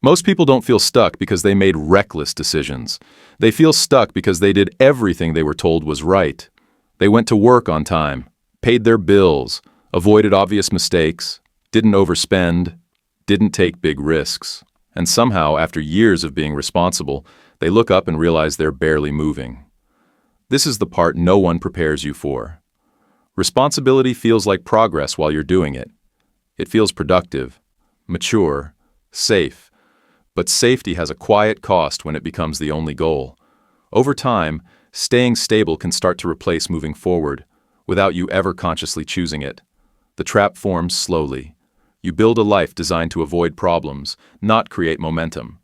Most people don't feel stuck because they made reckless decisions. They feel stuck because they did everything they were told was right. They went to work on time, paid their bills, avoided obvious mistakes, didn't overspend, didn't take big risks. And somehow, after years of being responsible, they look up and realize they're barely moving. This is the part no one prepares you for. Responsibility feels like progress while you're doing it. It feels productive, mature, safe. But safety has a quiet cost when it becomes the only goal. Over time, staying stable can start to replace moving forward, without you ever consciously choosing it. The trap forms slowly. You build a life designed to avoid problems, not create momentum.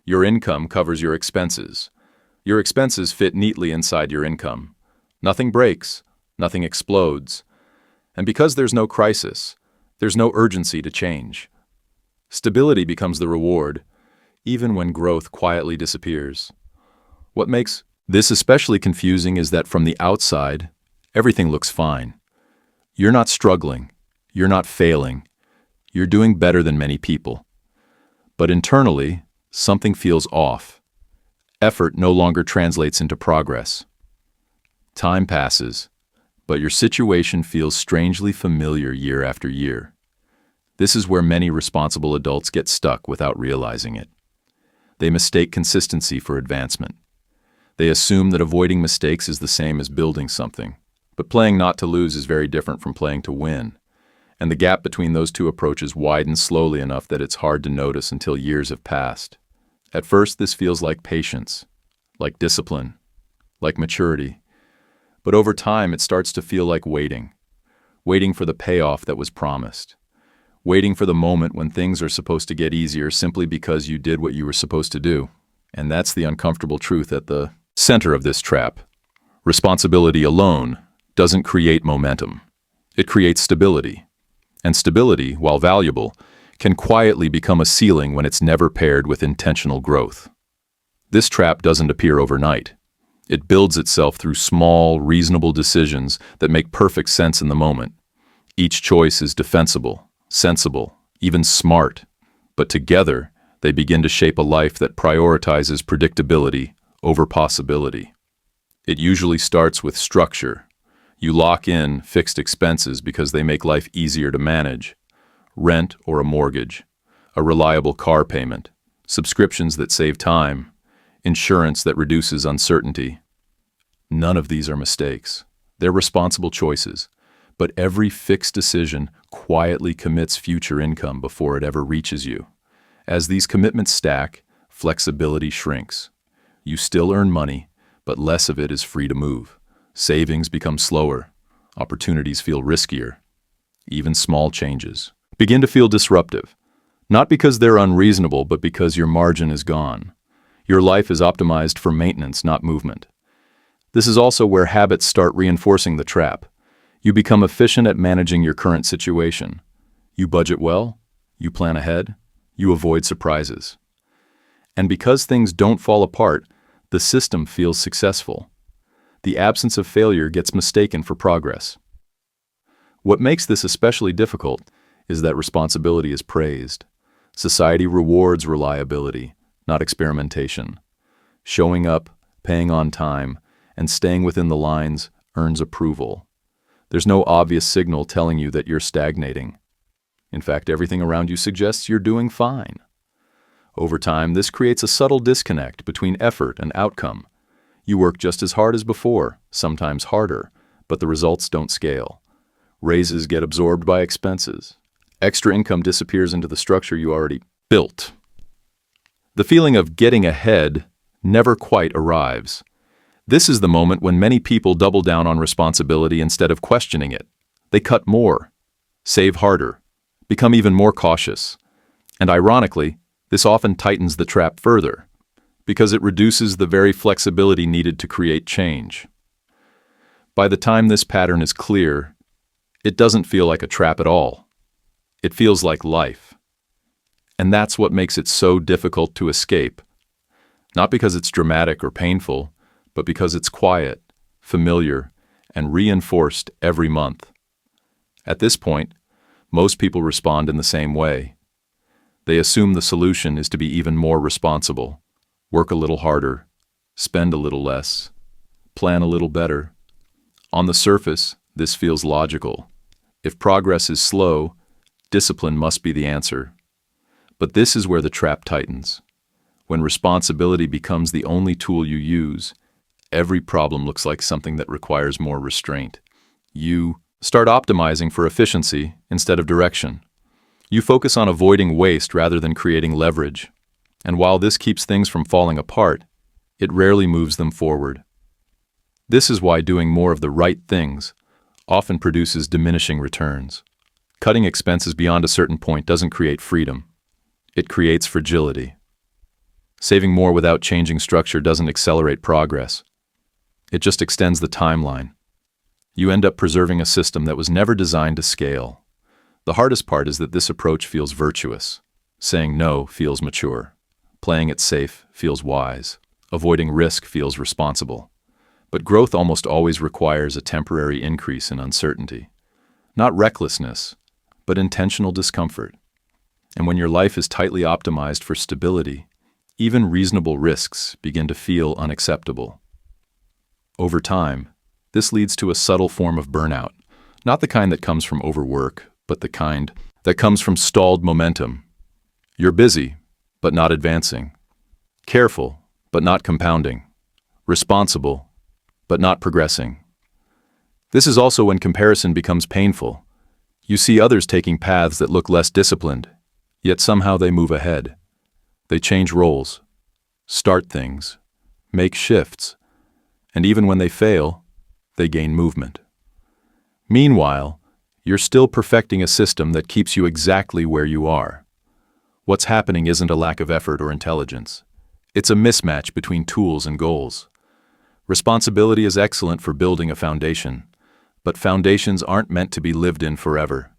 Your income covers your expenses. Your expenses fit neatly inside your income. Nothing breaks, nothing explodes. And because there's no crisis, there's no urgency to change. Stability becomes the reward, even when growth quietly disappears. What makes this especially confusing is that from the outside, everything looks fine. You're not struggling. You're not failing. You're doing better than many people. But internally, something feels off. Effort no longer translates into progress. Time passes, but your situation feels strangely familiar year after year. This is where many responsible adults get stuck without realizing it. They mistake consistency for advancement. They assume that avoiding mistakes is the same as building something. But playing not to lose is very different from playing to win. And the gap between those two approaches widens slowly enough that it's hard to notice until years have passed. At first, this feels like patience, like discipline, like maturity. But over time, it starts to feel like waiting for the payoff that was promised, waiting for the moment when things are supposed to get easier simply because you did what you were supposed to do. And that's the uncomfortable truth at the center of this trap. Responsibility alone doesn't create momentum. It creates stability. And stability, while valuable, can quietly become a ceiling when it's never paired with intentional growth. This trap doesn't appear overnight. It builds itself through small, reasonable decisions that make perfect sense in the moment. Each choice is defensible, sensible, even smart. But together, they begin to shape a life that prioritizes predictability over possibility. It usually starts with structure. You lock in fixed expenses because they make life easier to manage. Rent or a mortgage, a reliable car payment, subscriptions that save time, insurance that reduces uncertainty. None of these are mistakes. They're responsible choices. But every fixed decision quietly commits future income before it ever reaches you. As these commitments stack, flexibility shrinks. You still earn money, but less of it is free to move. Savings become slower. Opportunities feel riskier. Even small changes begin to feel disruptive. Not because they're unreasonable, but because your margin is gone. Your life is optimized for maintenance, not movement. This is also where habits start reinforcing the trap. You become efficient at managing your current situation. You budget well, you plan ahead, you avoid surprises. And because things don't fall apart, the system feels successful. The absence of failure gets mistaken for progress. What makes this especially difficult is that responsibility is praised. Society rewards reliability, not experimentation. Showing up, paying on time, and staying within the lines earns approval. There's no obvious signal telling you that you're stagnating. In fact, everything around you suggests you're doing fine. Over time, this creates a subtle disconnect between effort and outcome. You work just as hard as before, sometimes harder, but the results don't scale. Raises get absorbed by expenses. Extra income disappears into the structure you already built. The feeling of getting ahead never quite arrives. This is the moment when many people double down on responsibility instead of questioning it. They cut more, save harder, become even more cautious. And ironically, this often tightens the trap further, because it reduces the very flexibility needed to create change. By the time this pattern is clear, it doesn't feel like a trap at all. It feels like life. And that's what makes it so difficult to escape. Not because it's dramatic or painful, but because it's quiet, familiar, and reinforced every month. At this point, most people respond in the same way. They assume the solution is to be even more responsible, work a little harder, spend a little less, plan a little better. On the surface, this feels logical. If progress is slow, discipline must be the answer. But this is where the trap tightens. When responsibility becomes the only tool you use, every problem looks like something that requires more restraint. You start optimizing for efficiency instead of direction. You focus on avoiding waste rather than creating leverage. And while this keeps things from falling apart, it rarely moves them forward. This is why doing more of the right things often produces diminishing returns. Cutting expenses beyond a certain point doesn't create freedom. It creates fragility. Saving more without changing structure doesn't accelerate progress. It just extends the timeline. You end up preserving a system that was never designed to scale. The hardest part is that this approach feels virtuous. Saying no feels mature. Playing it safe feels wise. Avoiding risk feels responsible. But growth almost always requires a temporary increase in uncertainty. Not recklessness, but intentional discomfort. And when your life is tightly optimized for stability, even reasonable risks begin to feel unacceptable. Over time, this leads to a subtle form of burnout, not the kind that comes from overwork, but the kind that comes from stalled momentum. You're busy, but not advancing. Careful, but not compounding. Responsible, but not progressing. This is also when comparison becomes painful. You see others taking paths that look less disciplined, yet somehow they move ahead. They change roles, start things, make shifts, and even when they fail, they gain movement. Meanwhile, you're still perfecting a system that keeps you exactly where you are. What's happening isn't a lack of effort or intelligence. It's a mismatch between tools and goals. Responsibility is excellent for building a foundation, but foundations aren't meant to be lived in forever.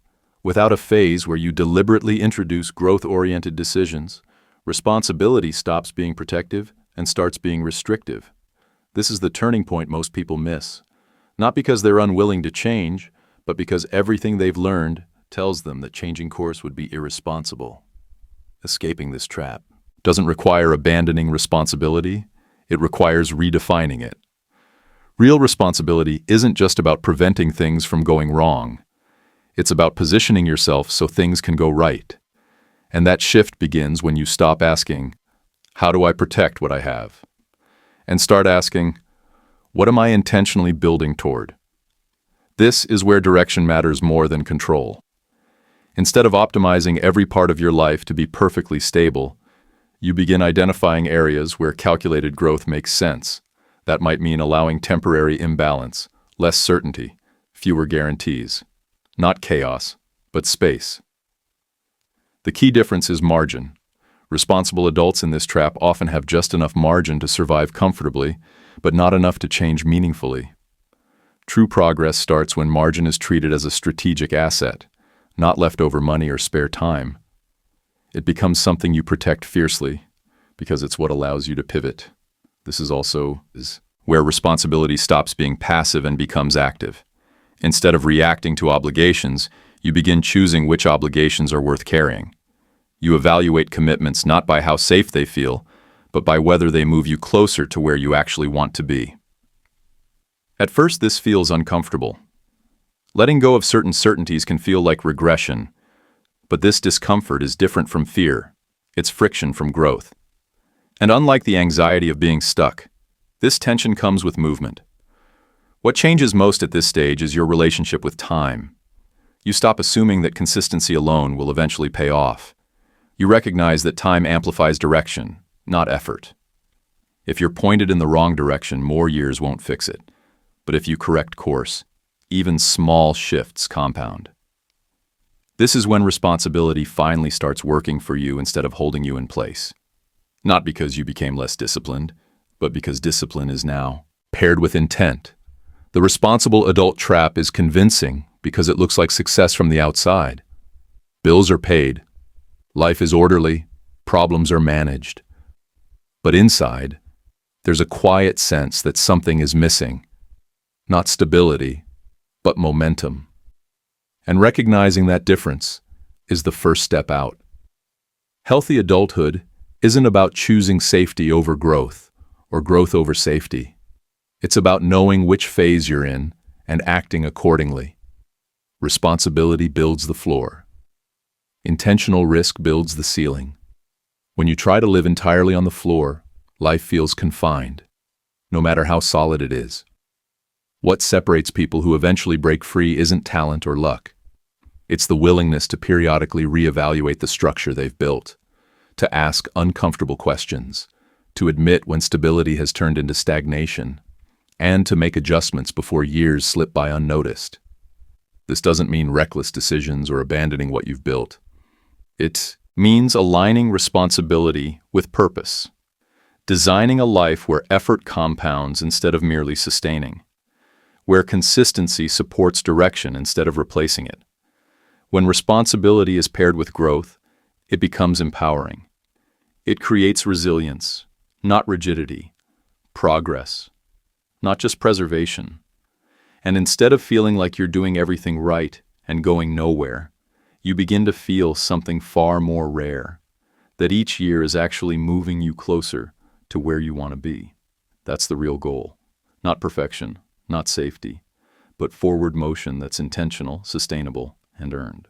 Without a phase where you deliberately introduce growth-oriented decisions, responsibility stops being protective and starts being restrictive. This is the turning point most people miss, not because they're unwilling to change, but because everything they've learned tells them that changing course would be irresponsible. Escaping this trap doesn't require abandoning responsibility, it requires redefining it. Real responsibility isn't just about preventing things from going wrong. It's about positioning yourself so things can go right. And that shift begins when you stop asking, "How do I protect what I have?" and start asking, "What am I intentionally building toward?" This is where direction matters more than control. Instead of optimizing every part of your life to be perfectly stable, you begin identifying areas where calculated growth makes sense. That might mean allowing temporary imbalance, less certainty, fewer guarantees. Not chaos, but space. The key difference is margin. Responsible adults in this trap often have just enough margin to survive comfortably, but not enough to change meaningfully. True progress starts when margin is treated as a strategic asset, not leftover money or spare time. It becomes something you protect fiercely, because it's what allows you to pivot. This is also where responsibility stops being passive and becomes active. Instead of reacting to obligations, you begin choosing which obligations are worth carrying. You evaluate commitments not by how safe they feel, but by whether they move you closer to where you actually want to be. At first, this feels uncomfortable. Letting go of certain certainties can feel like regression, but this discomfort is different from fear. It's friction from growth. And unlike the anxiety of being stuck, this tension comes with movement. What changes most at this stage is your relationship with time. You stop assuming that consistency alone will eventually pay off. You recognize that time amplifies direction, not effort. If you're pointed in the wrong direction, more years won't fix it. But if you correct course, even small shifts compound. This is when responsibility finally starts working for you instead of holding you in place. Not because you became less disciplined, but because discipline is now paired with intent. The responsible adult trap is convincing because it looks like success from the outside. Bills are paid, life is orderly, problems are managed. But inside, there's a quiet sense that something is missing. Not stability, but momentum. And recognizing that difference is the first step out. Healthy adulthood isn't about choosing safety over growth or growth over safety. It's about knowing which phase you're in and acting accordingly. Responsibility builds the floor. Intentional risk builds the ceiling. When you try to live entirely on the floor, life feels confined, no matter how solid it is. What separates people who eventually break free isn't talent or luck. It's the willingness to periodically reevaluate the structure they've built, to ask uncomfortable questions, to admit when stability has turned into stagnation, and to make adjustments before years slip by unnoticed. This doesn't mean reckless decisions or abandoning what you've built. It means aligning responsibility with purpose, designing a life where effort compounds instead of merely sustaining, where consistency supports direction instead of replacing it. When responsibility is paired with growth, it becomes empowering. It creates resilience, not rigidity, progress, not just preservation. And instead of feeling like you're doing everything right and going nowhere, you begin to feel something far more rare, that each year is actually moving you closer to where you want to be. That's the real goal. Not perfection, not safety, but forward motion that's intentional, sustainable, and earned.